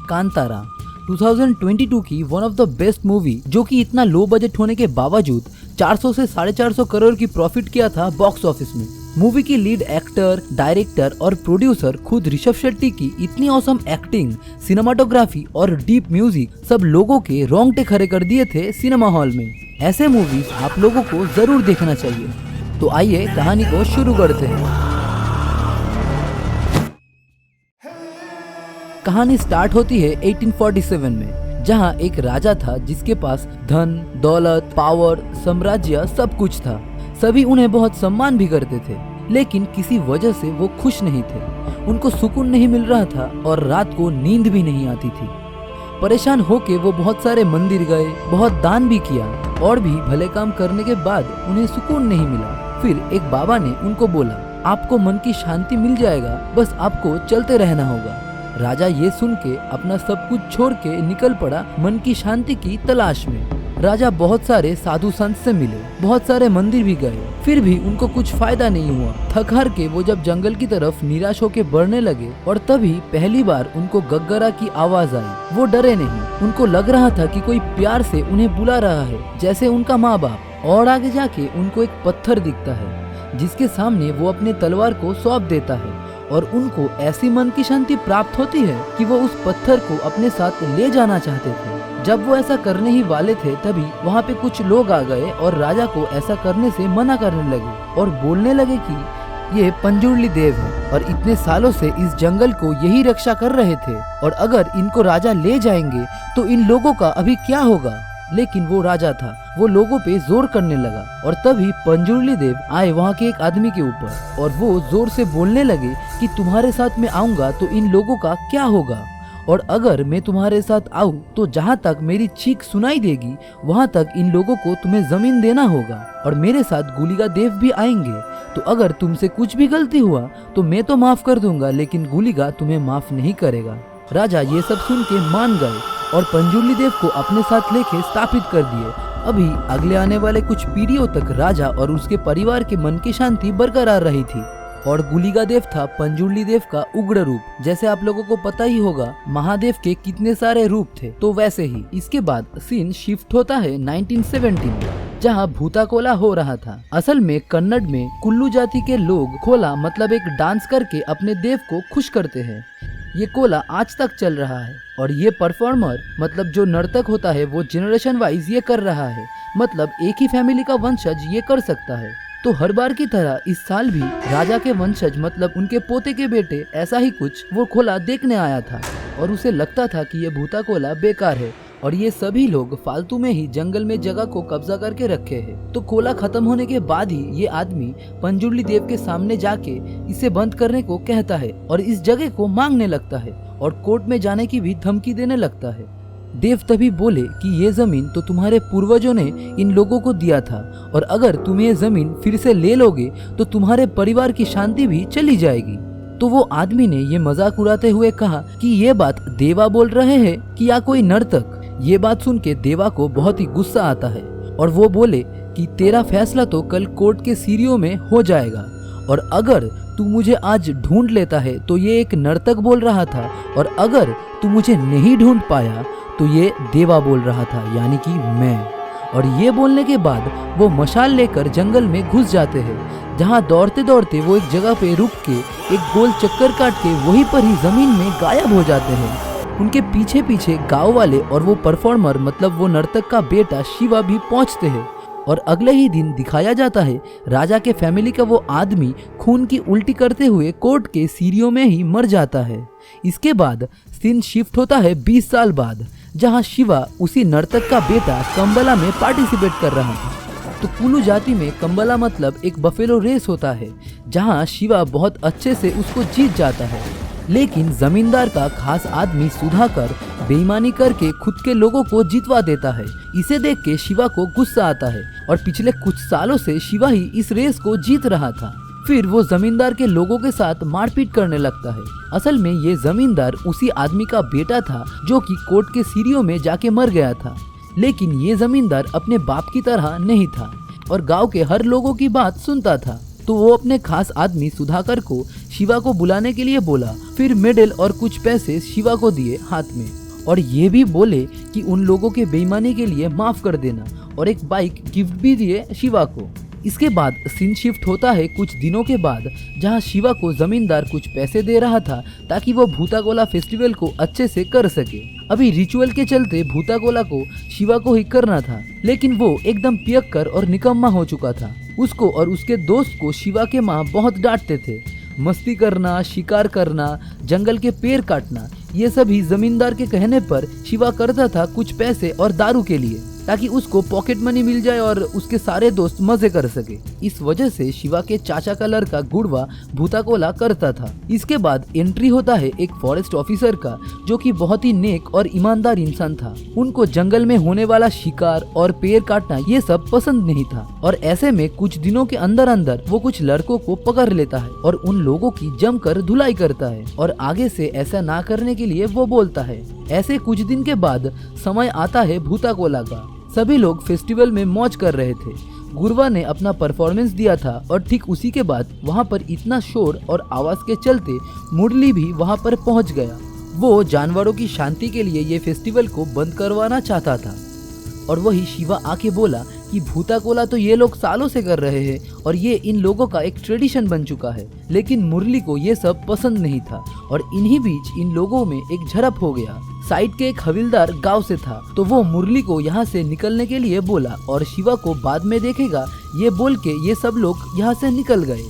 कांतारा, 2022 की one of the best movie, जो कि इतना लो बजट होने के बावजूद 400 से 450 करोड़ की प्रॉफिट किया था बॉक्स ऑफिस में। मूवी की लीड एक्टर, डायरेक्टर और प्रोड्यूसर खुद ऋषभ शेट्टी की इतनी औसम एक्टिंग, सिनेमाटोग्राफी और डीप म्यूजिक सब लोगों के रोंगटे खड़े कर दिए थे सिनेमा हॉल में। ऐसे मूवीज आप लोगों को जरूर देखना चाहिए। तो आइए कहानी को शुरू करते हैं। कहानी स्टार्ट होती है 1847 में, जहां एक राजा था जिसके पास धन, दौलत, पावर, साम्राज्य सब कुछ था। सभी उन्हें बहुत सम्मान भी करते थे, लेकिन किसी वजह से वो खुश नहीं थे। उनको सुकून नहीं मिल रहा था और रात को नींद भी नहीं आती थी। परेशान होके वो बहुत सारे मंदिर गए, बहुत दान भी किया और भी भले काम करने के बाद उन्हें सुकून नहीं मिला। फिर एक बाबा ने उनको बोला, आपको मन की शांति मिल जाएगा, बस आपको चलते रहना होगा। राजा ये सुन के अपना सब कुछ छोड़ के निकल पड़ा मन की शांति की तलाश में। राजा बहुत सारे साधु संत से मिले, बहुत सारे मंदिर भी गए, फिर भी उनको कुछ फायदा नहीं हुआ। थक हार के वो जब जंगल की तरफ निराश होके बढ़ने लगे और तभी पहली बार उनको गग्गरा की आवाज आई। वो डरे नहीं, उनको लग रहा था कि कोई प्यार से उन्हें बुला रहा है, जैसे उनका माँ बाप। और आगे जाके उनको एक पत्थर दिखता है जिसके सामने वो अपने तलवार को सौंप देता है और उनको ऐसी मन की शांति प्राप्त होती है कि वो उस पत्थर को अपने साथ ले जाना चाहते थे। जब वो ऐसा करने ही वाले थे तभी वहाँ पे कुछ लोग आ गए और राजा को ऐसा करने से मना करने लगे और बोलने लगे कि ये पंजुर्ली देव है और इतने सालों से इस जंगल को यही रक्षा कर रहे थे और अगर इनको राजा ले जाएंगे तो इन लोगों का अभी क्या होगा। लेकिन वो राजा था, वो लोगों पे जोर करने लगा और तभी पंजुर्ली देव आए वहाँ के एक आदमी के ऊपर और वो जोर से बोलने लगे कि तुम्हारे साथ मैं आऊंगा तो इन लोगों का क्या होगा, और अगर मैं तुम्हारे साथ आऊं तो जहाँ तक मेरी चीख सुनाई देगी वहाँ तक इन लोगों को तुम्हें जमीन देना होगा और मेरे साथ गुलिगा देव भी आएंगे। तो अगर तुमसे कुछ भी गलती हुआ तो मैं तो माफ कर दूंगा, लेकिन गुलिगा तुम्हें माफ नहीं करेगा। राजा ये सब सुन के मान गए और पंजुर्ली देव को अपने साथ लेके स्थापित कर दिए। अभी अगले आने वाले कुछ पीढ़ियों तक राजा और उसके परिवार के मन की शांति बरकरार रही थी। और गुलिगा देव था पंजुर्ली देव का उग्र रूप। जैसे आप लोगों को पता ही होगा महादेव के कितने सारे रूप थे, तो वैसे ही इसके बाद सीन शिफ्ट होता है 1917 में, जहाँ भूताकोला हो रहा था। असल में कन्नड़ में कुल्लू जाति के लोग खोला मतलब एक डांस करके अपने देव को खुश करते हैं। ये कोला आज तक चल रहा है और ये परफॉर्मर मतलब जो नर्तक होता है वो जनरेशन वाइज ये कर रहा है, मतलब एक ही फैमिली का वंशज ये कर सकता है। तो हर बार की तरह इस साल भी राजा के वंशज मतलब उनके पोते के बेटे ऐसा ही कुछ वो खोला देखने आया था और उसे लगता था कि ये भूता कोला बेकार है और ये सभी लोग फालतू में ही जंगल में जगह को कब्जा करके रखे हैं। तो कोला खत्म होने के बाद ही ये आदमी पंजुर्ली देव के सामने जाके इसे बंद करने को कहता है और इस जगह को मांगने लगता है और कोर्ट में जाने की भी धमकी देने लगता है। देव तभी बोले कि ये जमीन तो तुम्हारे पूर्वजों ने इन लोगों को दिया था और अगर तुम ये जमीन फिर से ले लोगे तो तुम्हारे परिवार की शांति भी चली जाएगी। तो वो आदमी ने ये मजाक उड़ाते हुए कहा कि ये बात देवा बोल रहे हैं कि या कोई नर्तक। ये बात सुन के देवा को बहुत ही गुस्सा आता है और वो बोले कि तेरा फैसला तो कल कोर्ट के सीढ़ियों में हो जाएगा और अगर तू मुझे आज ढूंढ लेता है तो ये एक नर्तक बोल रहा था और अगर तू मुझे नहीं ढूंढ पाया तो ये देवा बोल रहा था, यानी कि मैं। और ये बोलने के बाद वो मशाल लेकर जंगल में घुस जाते हैं, जहाँ दौड़ते दौड़ते वो एक जगह पे रुक के एक गोल चक्कर काट के वहीं पर ही जमीन में गायब हो जाते हैं। उनके पीछे पीछे गांव वाले और वो परफॉर्मर मतलब वो नर्तक का बेटा शिवा भी पहुंचते हैं और अगले ही दिन दिखाया जाता है राजा के फैमिली का वो आदमी खून की उल्टी करते हुए कोर्ट के सीढ़ियों में ही मर जाता है। इसके बाद सीन शिफ्ट होता है 20 साल बाद, जहां शिवा उसी नर्तक का बेटा कंबला में पार्टिसिपेट कर रहा था। तो कुल्लू जाति में कंबला मतलब एक बफेलो रेस होता है, जहां शिवा बहुत अच्छे से उसको जीत जाता है। लेकिन जमींदार का खास आदमी सुधाकर बेईमानी करके खुद के लोगों को जितवा देता है। इसे देख के शिवा को गुस्सा आता है और पिछले कुछ सालों से शिवा ही इस रेस को जीत रहा था। फिर वो जमींदार के लोगों के साथ मारपीट करने लगता है। असल में ये जमींदार उसी आदमी का बेटा था जो कि कोर्ट के सीढ़ियों में जाके मर गया था। लेकिन ये जमींदार अपने बाप की तरह नहीं था और गांव के हर लोगों की बात सुनता था। तो वो अपने खास आदमी सुधाकर को शिवा को बुलाने के लिए बोला। फिर मेडल और कुछ पैसे शिवा को दिए हाथ में और ये भी बोले कि उन लोगों के बेईमानी के लिए माफ कर देना और एक बाइक गिफ्ट भी दिए शिवा को। इसके बाद सीन शिफ्ट होता है कुछ दिनों के बाद, जहां शिवा को जमींदार कुछ पैसे दे रहा था ताकि वो भूतागोला फेस्टिवल को अच्छे से कर सके। अभी रिचुअल के चलते भूतागोला को शिवा को ही करना था, लेकिन वो एकदम पियक्कर और निकम्मा हो चुका था। उसको और उसके दोस्त को शिवा के माँ बहुत डांटते थे। मस्ती करना, शिकार करना, जंगल के पेड़ काटना, ये सभी जमींदार के कहने पर शिवा करता था कुछ पैसे और दारू के लिए, ताकि उसको पॉकेट मनी मिल जाए और उसके सारे दोस्त मजे कर सके। इस वजह से शिवा के चाचा का लड़का गुड़वा भूतागोला करता था। इसके बाद एंट्री होता है एक फॉरेस्ट ऑफिसर का, जो कि बहुत ही नेक और ईमानदार इंसान था। उनको जंगल में होने वाला शिकार और पेड़ काटना ये सब पसंद नहीं था और ऐसे में कुछ दिनों के अंदर अंदर वो कुछ लड़कों को पकड़ लेता है और उन लोगों की जमकर धुलाई करता है और आगे से ऐसा ना करने के लिए वो बोलता है। ऐसे कुछ दिन के बाद समय आता है भूतागोला का। सभी लोग फेस्टिवल में मौज कर रहे थे। गुरवा ने अपना परफॉर्मेंस दिया था और ठीक उसी के बाद वहाँ पर इतना शोर और आवाज के चलते मुरली भी वहाँ पर पहुँच गया। वो जानवरों की शांति के लिए ये फेस्टिवल को बंद करवाना चाहता था और वही शिवा आके बोला कि भूतागोला तो ये लोग सालों से कर रहे हैं और ये इन लोगों का एक ट्रेडिशन बन चुका है। लेकिन मुरली को ये सब पसंद नहीं था और इन्हीं बीच इन लोगों में एक झड़प हो गया। साइड के एक हविलदार गांव से था, तो वो मुरली को यहाँ से निकलने के लिए बोला और शिवा को बाद में देखेगा, ये बोल के ये सब लोग यहाँ से निकल गए।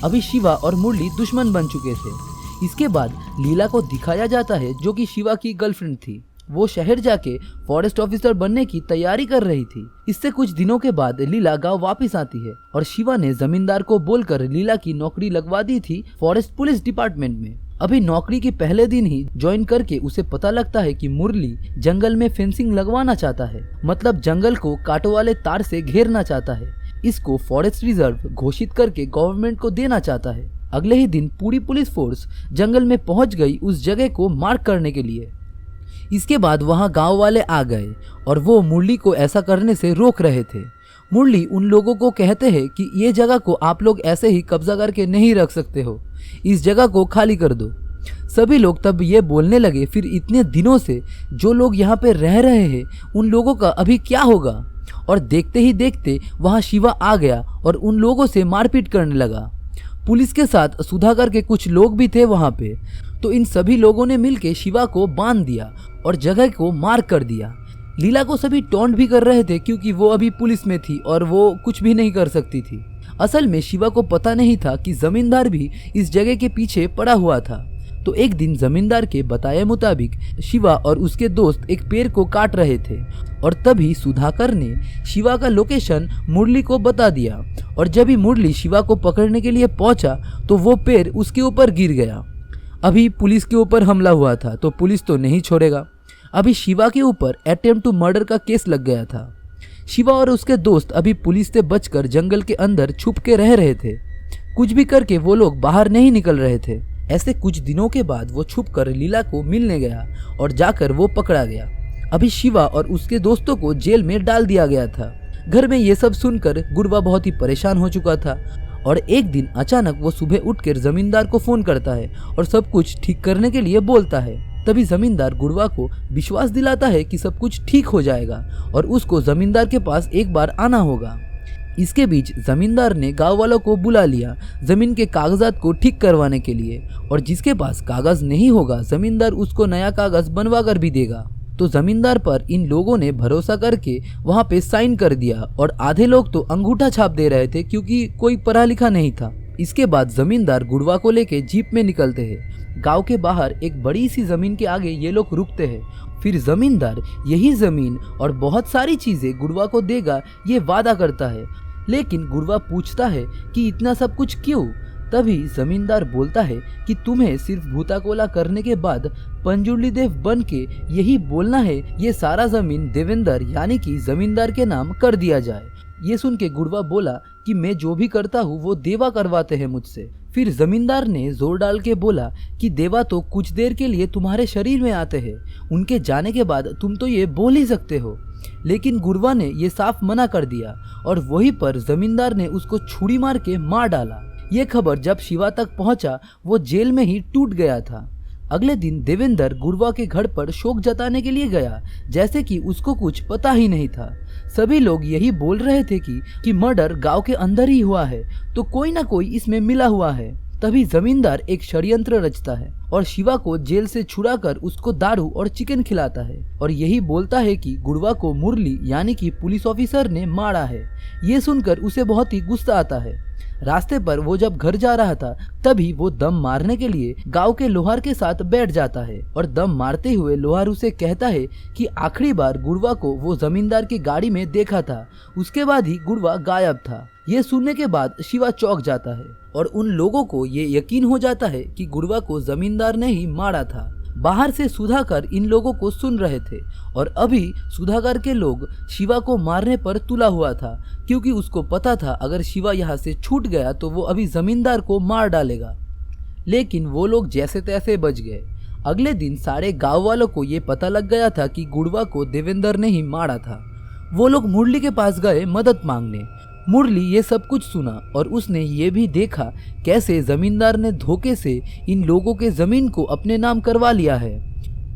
अभी शिवा और मुरली दुश्मन बन चुके थे। इसके बाद लीला को दिखाया जाता है, जो कि शिवा की गर्लफ्रेंड थी। वो शहर जाके फॉरेस्ट ऑफिसर बनने की तैयारी कर रही थी। इससे कुछ दिनों के बाद लीला गांव वापस आती है और शिवा ने जमींदार को बोलकर लीला की नौकरी लगवा दी थी फॉरेस्ट पुलिस डिपार्टमेंट में। अभी नौकरी के पहले दिन ही ज्वाइन करके उसे पता लगता है कि मुरली जंगल में फेंसिंग लगवाना चाहता है, मतलब जंगल को कांटों वाले तार से घेरना चाहता है। इसको फॉरेस्ट रिजर्व घोषित करके गवर्नमेंट को देना चाहता है। अगले ही दिन पूरी पुलिस फोर्स जंगल में पहुंच गई उस जगह को मार्क करने के लिए। इसके बाद वहां गांव वाले आ गए और वो मुरली को ऐसा करने से रोक रहे थे। मुरली उन लोगों को कहते हैं कि ये जगह को आप लोग ऐसे ही कब्जा करके नहीं रख सकते हो, इस जगह को खाली कर दो। सभी लोग तब ये बोलने लगे, फिर इतने दिनों से जो लोग यहाँ पे रह रहे हैं उन लोगों का अभी क्या होगा। और देखते ही देखते वहाँ शिवा आ गया और उन लोगों से मारपीट करने लगा। पुलिस के साथ सुधाकर के कुछ लोग भी थे वहाँ पे, तो इन सभी लोगों ने मिलके शिवा को बांध दिया और जगह को मार्क कर दिया। लीला को सभी टॉन्ट भी कर रहे थे क्योंकि वो अभी पुलिस में थी और वो कुछ भी नहीं कर सकती थी। असल में शिवा को पता नहीं था कि जमींदार भी इस जगह के पीछे पड़ा हुआ था। तो एक दिन जमींदार के बताए मुताबिक शिवा और उसके दोस्त एक पेड़ को काट रहे थे और तभी सुधाकर ने शिवा का लोकेशन मुरली को बता दिया और जब ही मुरली शिवा को पकड़ने के लिए पहुंचा तो वो पेड़ उसके ऊपर गिर गया। अभी पुलिस के ऊपर हमला हुआ था तो पुलिस तो नहीं छोड़ेगा। अभी शिवा के ऊपर अटेम्प्ट टू मर्डर का केस लग गया था। शिवा और उसके दोस्त अभी पुलिस से बचकर जंगल के अंदर छुप के रह रहे थे। कुछ भी करके वो लोग बाहर नहीं निकल रहे थे। ऐसे कुछ दिनों के बाद वो छुपकर लीला को मिलने गया और जाकर वो पकड़ा गया। अभी शिवा और उसके दोस्तों को जेल में डाल दिया गया था। घर में ये सब सुनकर गुरवा बहुत ही परेशान हो चुका था और एक दिन अचानक वो सुबह उठकर जमींदार को फोन करता है और सब कुछ ठीक करने के लिए बोलता है। तभी जमींदार गुरवा को विश्वास दिलाता है कि सब कुछ ठीक हो जाएगा और उसको जमींदार के पास एक बार आना होगा। इसके बीच जमींदार ने गांव वालों को बुला लिया जमीन के कागजात को ठीक करवाने के लिए और जिसके पास कागज नहीं होगा जमींदार उसको नया कागज बनवा कर भी देगा। तो जमींदार पर इन लोगों ने भरोसा करके वहां पे साइन कर दिया और आधे लोग तो अंगूठा छाप दे रहे थे क्योंकि कोई पढ़ा लिखा नहीं था। इसके बाद जमींदार गुड़वा को लेके जीप में निकलते हैं। गांव के बाहर एक बड़ी सी जमीन के आगे ये लोग रुकते हैं। फिर जमींदार यही जमीन और बहुत सारी चीजें गुड़वा को देगा ये वादा करता है, लेकिन गुड़वा पूछता है कि इतना सब कुछ क्यों। तभी जमींदार बोलता है कि तुम्हें सिर्फ भूतागोला करने के बाद पंजुर्ली देव बन के यही बोलना है ये सारा जमीन देवेंद्र यानी कि जमींदार के नाम कर दिया जाए। ये सुन के गुड़वा बोला कि मैं जो भी करता हूँ वो देवा करवाते हैं मुझसे। फिर जमींदार ने जोर डाल के बोला कि देवा तो कुछ देर के लिए तुम्हारे शरीर में आते हैं, उनके जाने के बाद तुम तो ये बोल ही सकते हो। लेकिन गुड़वा ने ये साफ मना कर दिया और वहीं पर जमींदार ने उसको छुरी मार के मार डाला। ये खबर जब शिवा तक पहुंचा वो जेल में ही टूट गया था। अगले दिन देवेंद्र गुरवा के घर पर शोक जताने के लिए गया, जैसे कि उसको कुछ पता ही नहीं था। सभी लोग यही बोल रहे थे कि मर्डर गांव के अंदर ही हुआ है, तो कोई ना कोई इसमें मिला हुआ है। तभी जमींदार एक षड्यंत्र रचता है और शिवा को जेल से छुड़ाकर उसको दारू और चिकन खिलाता है और यही बोलता है कि गुरवा को मुरली यानी कि पुलिस ऑफिसर ने मारा है। ये सुनकर उसे बहुत ही गुस्सा आता है। रास्ते पर वो जब घर जा रहा था तभी वो दम मारने के लिए गांव के लोहार के साथ बैठ जाता है और दम मारते हुए लोहार उसे कहता है कि आखिरी बार गुरवा को वो जमींदार की गाड़ी में देखा था, उसके बाद ही गुरवा गायब था। ये सुनने के बाद शिवा चौंक जाता है और उन लोगों को ये यकीन हो जाता है कि गुरवा को जमींदार ने ही मारा था। बाहर से सुधाकर इन लोगों को सुन रहे थे और अभी सुधाकर के लोग शिवा को मारने पर तुला हुआ था, क्योंकि उसको पता था अगर शिवा यहाँ से छूट गया तो वो अभी जमींदार को मार डालेगा। लेकिन वो लोग जैसे तैसे बच गए। अगले दिन सारे गांव वालों को ये पता लग गया था कि गुरवा को देवेंद्र ने ही मारा था। वो लोग मुरली के पास गए मदद मांगने। मुरली ये सब कुछ सुना और उसने ये भी देखा कैसे जमींदार ने धोखे से इन लोगों के जमीन को अपने नाम करवा लिया है।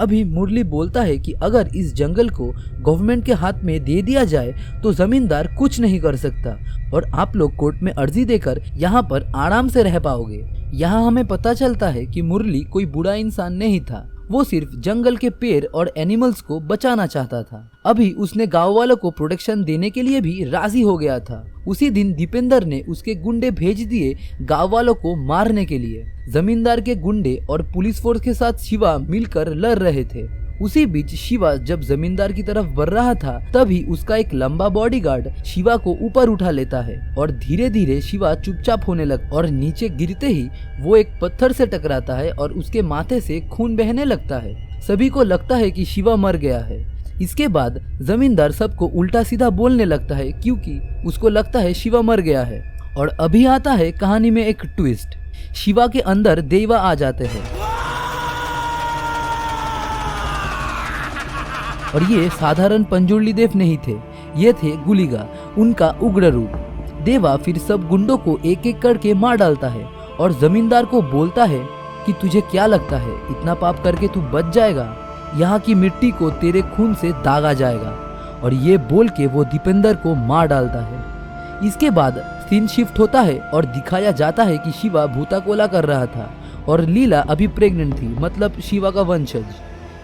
अभी मुरली बोलता है कि अगर इस जंगल को गवर्नमेंट के हाथ में दे दिया जाए तो जमींदार कुछ नहीं कर सकता और आप लोग कोर्ट में अर्जी देकर यहाँ पर आराम से रह पाओगे। यहाँ हमें पता चलता है कि मुरली कोई बुरा इंसान नहीं था, वो सिर्फ जंगल के पेड़ और एनिमल्स को बचाना चाहता था। अभी उसने गांव वालों को प्रोटेक्शन देने के लिए भी राजी हो गया था। उसी दिन दीपेंद्र ने उसके गुंडे भेज दिए गांव वालों को मारने के लिए। जमींदार के गुंडे और पुलिस फोर्स के साथ शिवा मिलकर लड़ रहे थे। उसी बीच शिवा जब जमींदार की तरफ बढ़ रहा था तभी उसका एक लंबा बॉडीगार्ड शिवा को ऊपर उठा लेता है और धीरे धीरे शिवा चुपचाप होने लगता और नीचे गिरते ही वो एक पत्थर से टकराता है और उसके माथे से खून बहने लगता है। सभी को लगता है कि शिवा मर गया है। इसके बाद जमींदार सबको उल्टा सीधा बोलने लगता है क्योंकि उसको लगता है शिवा मर गया है। और अभी आता है कहानी में एक ट्विस्ट। शिवा के अंदर देवा आ जाते हैं और ये साधारण पंजुर्ली देव नहीं थे, ये थे गुलिगा, उनका उग्र रूप। देवा फिर सब गुंडों को एक एक करके मार डालता है और जमींदार को बोलता है कि तुझे क्या लगता है इतना पाप करके तू बच जाएगा? यहाँ की मिट्टी को तेरे खून से दागा जाएगा। और ये बोल के वो दीपेंद्र को मार डालता है। इसके बाद सीन शिफ्ट होता है और दिखाया जाता है कि शिवा भूताकोला कर रहा था और लीला अभी प्रेग्नेंट थी, मतलब शिवा का वंशज।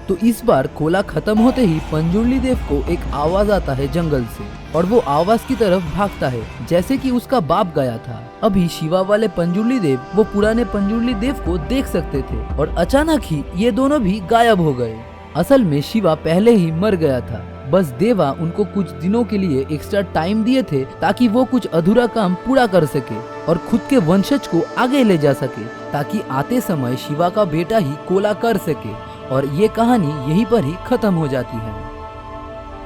तो इस बार कोला खत्म होते ही पंजुर्ली देव को एक आवाज आता है जंगल से और वो आवाज की तरफ भागता है जैसे कि उसका बाप गया था। अभी शिवा वाले पंजुर्ली देव वो पुराने पंजुर्ली देव को देख सकते थे और अचानक ही ये दोनों भी गायब हो गए। असल में शिवा पहले ही मर गया था, बस देवा उनको कुछ दिनों के लिए एक्स्ट्रा टाइम दिए थे ताकि वो कुछ अधूरा काम पूरा कर सके और खुद के वंशज को आगे ले जा सके, ताकि आते समय शिवा का बेटा ही कोला कर सके। और ये कहानी यहीं पर ही खत्म हो जाती है।